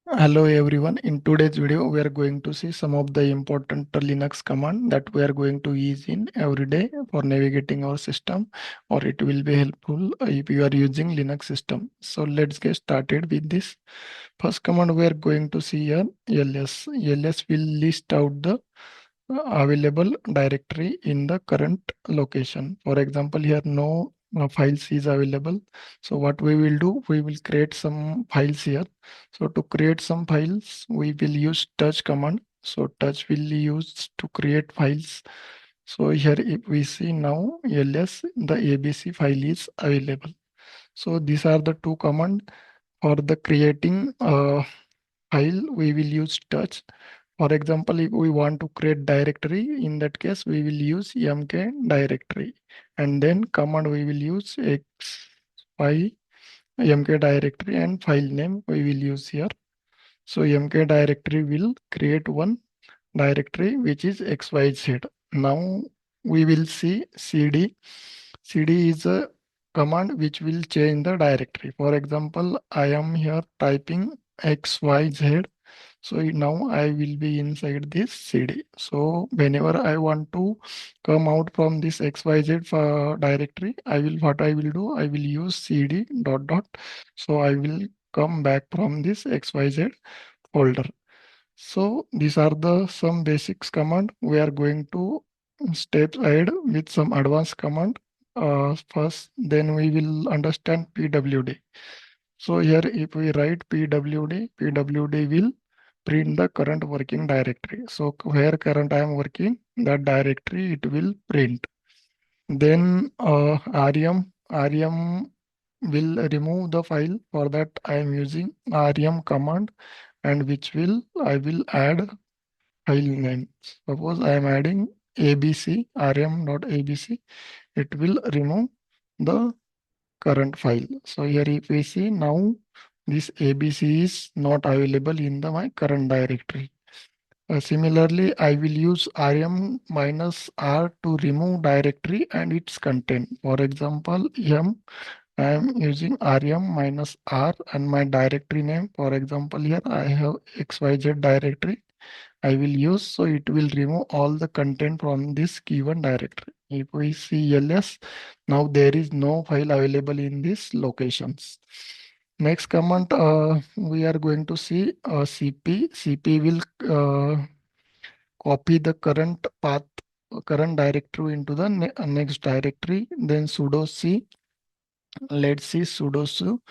Hello everyone. In today's video, we are going to see some of the important Linux command that we are going to use in every day for navigating our system, or it will be helpful if you are using Linux system. So let's get started with this. First command we are going to see here ls. ls will list out the available directory in the current location. For example, here no files is available. So what we will do, we will create some files here. So to create some files, we will use touch command. So touch will use to create files. So here if we see now ls, the abc file is available. So these are the two command for the creating file. We will use touch. For example, if we want to create directory, in that case, we will use mk directory. And then command we will use xy mk directory and file name we will use here. So mk directory will create one directory which is xyz. Now we will see cd. cd is a command which will change the directory. For example, I am here typing xyz. So now I will be inside this CD. So whenever I want to come out from this XYZ directory, what I will do, I will use CD dot dot. So I will come back from this XYZ folder. So these are the some basics command. We are going to steps ahead with some advanced command. First, then we will understand PWD. So here if we write PWD, PWD will print the current working directory. So where current I am working, that directory it will print. Then rem will remove the file. For that I am using rem command, and which will I will add file name. Suppose I am adding abc rm.abc, it will remove the current file. So here if we see now this ABC is not available in the my current directory. Similarly, I will use rm minus r to remove directory and its content. For example, I am using rm minus r and my directory name. For example, here I have xyz directory. I will use, so it will remove all the content from this given directory. If we see ls, now there is no file available in these locations. Next command, we are going to see cp. cp will copy the current path, current directory into the next directory. Then sudo c. Let's see sudo su.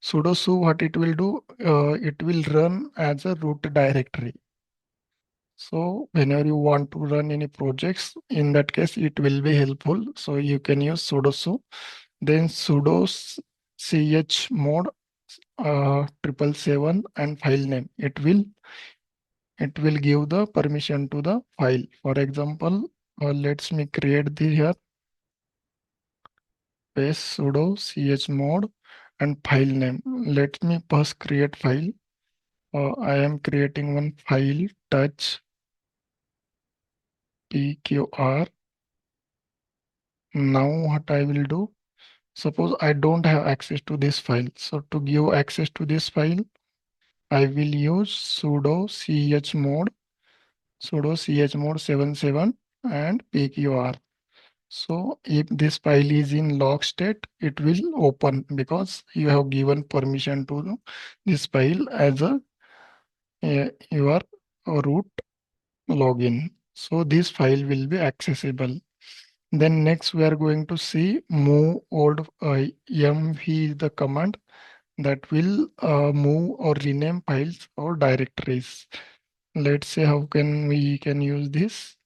Sudo su, what it will do, it will run as a root directory. So whenever you want to run any projects, in that case, it will be helpful. So you can use sudo su. Then sudo chmod 777 and file name. It will give the permission to the file. For example, let's me create the here paste sudo chmod and file name. Let me first create file. I am creating one file touch pqr. Now what I will do, suppose I don't have access to this file. So to give access to this file, I will use sudo chmod 77 and pqr. So if this file is in log state, it will open because you have given permission to this file as your root login. So this file will be accessible. Then next we are going to see move old mv, the command that will move or rename files or directories. Let's say how can we can use this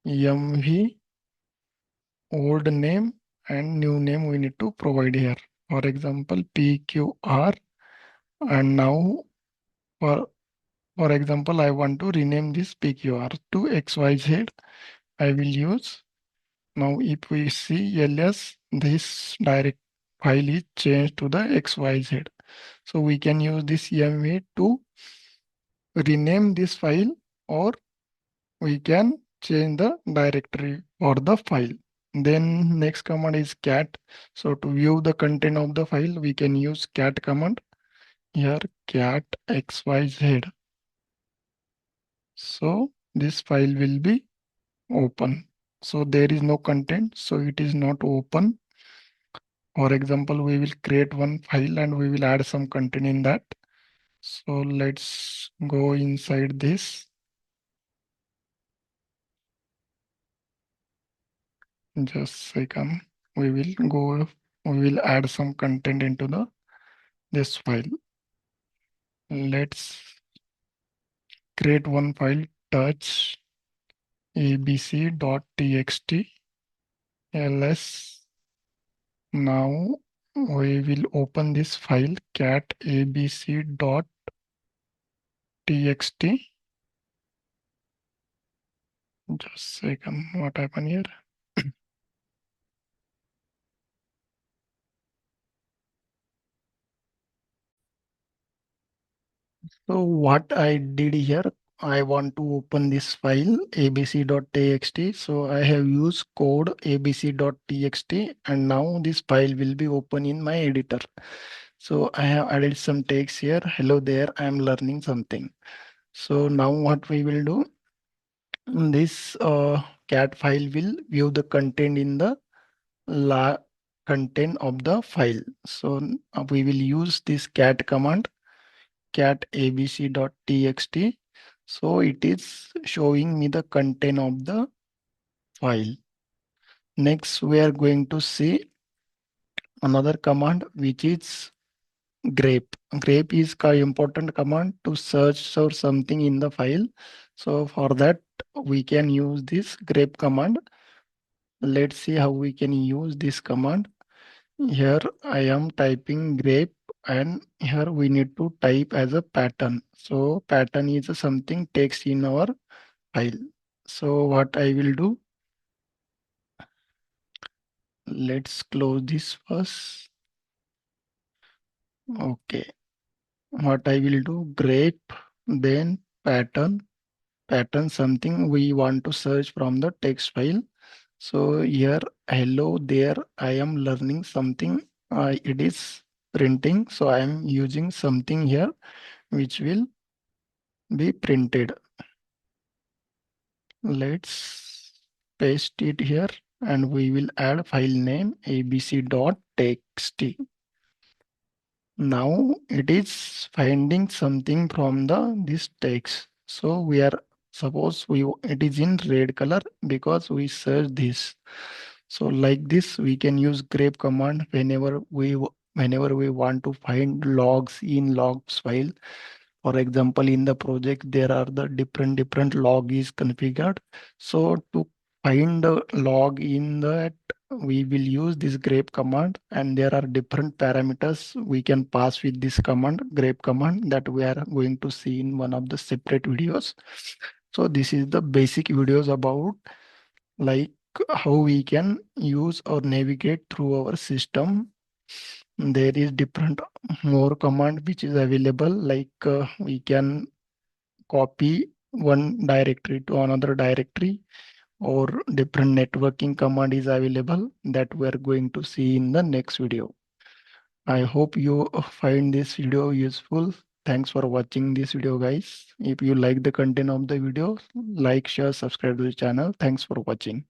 mv old name and new name we need to provide here. For example, pqr, and now for example, I want to rename this pqr to xyz. I will use. Now, if we see ls, this direct file is changed to the xyz. So we can use this mv to rename this file, or we can change the directory for the file. Then next command is cat. So to view the content of the file, we can use cat command. here cat xyz. So this file will be open. So there is no content, so it is not open. For example, we will create one file and we will add some content in that. So let's go inside this. Just second. We will go, we will add some content into this file. Let's create one file touch abc.txt ls. Now we will open this file cat abc.txt. Just second, what happened here? So what I did here, I want to open this file abc.txt. So I have used code abc.txt and now this file will be open in my editor. So I have added some text here. Hello there, I am learning something. So now what we will do, this cat file will view the content in the la content of the file. So we will use this cat command cat abc.txt. So it is showing me the content of the file. Next, we are going to see another command which is grep. Grep is an important command to search for something in the file. So for that, we can use this grep command. Let's see how we can use this command. Here I am typing grep and here we need to type as a pattern. So pattern is something text in our file. So what I will do, let's close this first. Okay. What I will do, grep, then pattern something we want to search from the text file. So here, hello there, I am learning something. It is printing. So I am using something here which will be printed. Let's paste it here and we will add file name abc.txt. Now it is finding something from this text. So we are suppose it is in red color because we search this. So like this we can use grep command whenever we want to find logs in logs file. For example, in the project, there are the different log is configured. So to find the log in that, we will use this grep command, and there are different parameters we can pass with this command, grep command, that we are going to see in one of the separate videos. So this is the basic videos about like how we can use or navigate through our system. There is different more command which is available, like we can copy one directory to another directory, or different networking command is available that we are going to see in the next video. I hope you find this video useful. Thanks for watching this video, guys. If you like the content of the video, like, share, subscribe to the channel. Thanks for watching.